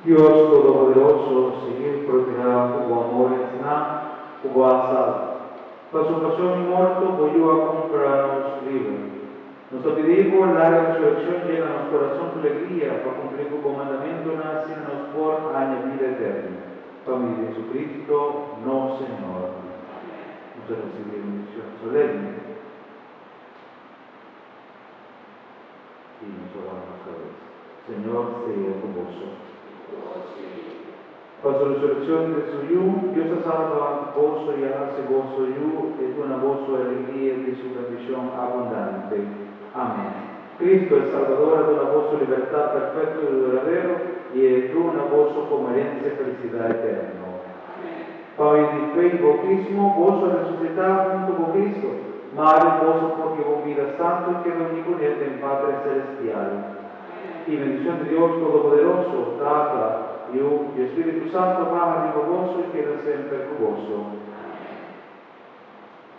Dios Todopoderoso, seguir protegerá tu amor en tu asal. Por su pasión y muerto, voy a comprarnos libre. Nos pedimos la resurrección, llena a nuestro corazón tu alegría, para cumplir tu comandamiento, nacenos por añadida eterna. Familia de Jesucristo, no Señor. Vamos a recibir bendición solemne. Y nos oramos otra vez. Señor, sea tu gozo. Por su resurrección de su yu, Dios ha salvado gozo y hace gozo yu, es una gozo de alegría de su bendición abundante. Amén. Cristo, el Salvador, es una gozo, libertad perfecto y duradero, y es una gozo como herencia, felicidad eterna. Padre de fe y bautismo, gozo de resucitar junto con Cristo. Madre, gozo porque con vida santo y que uniconete en Padre Celestial. Y bendición de Dios Todopoderoso, Tata, Dios y Espíritu Santo, baja y gozo y queda siempre con gozo.